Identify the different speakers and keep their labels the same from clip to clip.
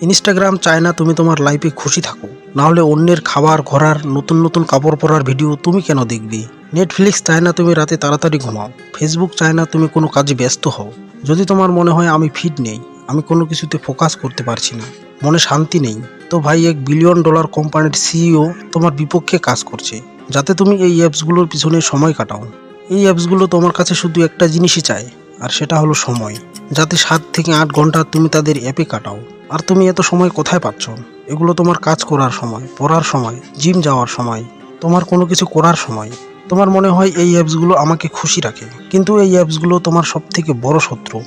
Speaker 1: Instagram চায় না তুমি তোমার লাইফে খুশি থাকো, না হলে অন্যের খাবার, ঘোরার, নতুন নতুন কাপড় পরার ভিডিও তুমি কেন দেখবে? নেটফ্লিক্স চায় না তুমি রাতে তাড়াতাড়ি ঘুমাও, ফেসবুক চায় না তুমি কোনো কাজে ব্যস্ত হও। যদি তোমার মনে হয় আমি ফিট নেই, আমি কোনো কিছুতে ফোকাস করতে পারছি না, মনে শান্তি নেই, তো ভাই $1 বিলিয়ন কোম্পানির সিইও তোমার বিপক্ষে কাজ করছে, যাতে তুমি এই অ্যাপসগুলোর পিছনে সময় কাটাও। এই অ্যাপসগুলো তোমার কাছে শুধু একটা জিনিসই চায়, আর সেটা হলো সময়, যাতে 7 থেকে 8 ঘন্টা তুমি তাদের অ্যাপে কাটাও। আর তুমি এত সময় কোথায় পাচ্ছ? এগুলো তোমার কাজ করার সময়, পড়ার সময়, জিম যাওয়ার সময়, তোমার কোনো কিছু করার সময়। তোমার মনে হয় এই অ্যাপসগুলো আমাকে খুশি রাখে, কিন্তু এই অ্যাপসগুলো তোমার সবথেকে বড় শত্রু।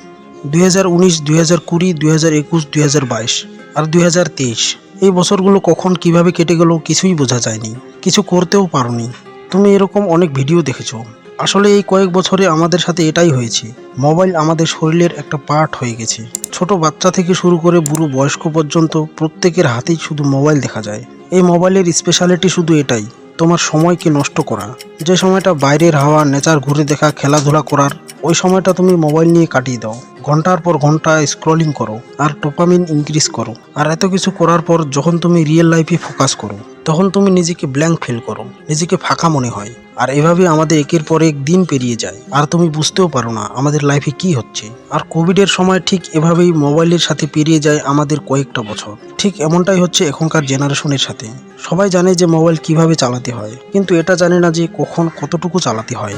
Speaker 1: 2019, 2020, 2021, 2022 আর 2023, এই বছরগুলো কখন কিভাবে কেটে গেল কিছুই বোঝা যায়নি, কিছু করতেও পারোনি। তুমি এরকম অনেক ভিডিও দেখেছো। আসলে এই কয়েক বছরে আমাদের সাথে এটাই হয়েছে, মোবাইল আমাদের শরীরের একটা পার্ট হয়ে গেছে। ছোট বাচ্চা থেকে শুরু করে বুড়ো বয়স্ক পর্যন্ত প্রত্যেকের হাতেই শুধু মোবাইল দেখা যায়। এই মোবাইলের স্পেশালিটি শুধু এটাই, তোমার সময়কে নষ্ট করা। যে সময়টা বাইরের হাওয়া, নেচার ঘুরে দেখা, খেলাধুলা করার, ওই সময়টা তুমি মোবাইল নিয়ে কাটিয়ে দাও। ঘন্টার পর ঘন্টা স্ক্রলিং করো আর ডোপামিন ইনক্রিজ করো। আর এত কিছু করার পর যখন তুমি রিয়েল লাইফে ফোকাস করো, তখন তুমি নিজেকে ব্ল্যাঙ্ক ফিল করো, নিজেকে ফাঁকা মনে হয়। আর এভাবে আমাদের একের পর এক দিন পেরিয়ে যায়, আর তুমি বুঝতেও পারো না আমাদের লাইফে কি হচ্ছে। আর কোভিডের সময় ঠিক এভাবেই মোবাইলের সাথে পেরিয়ে যায় আমাদের কয়েকটা বছর। ঠিক এমনটাই হচ্ছে এখনকার জেনারেশনের সাথে। সবাই জানে যে মোবাইল কিভাবে চালাতে হয়, কিন্তু এটা জানে না যে কখন কতটুকু চালাতে হয়।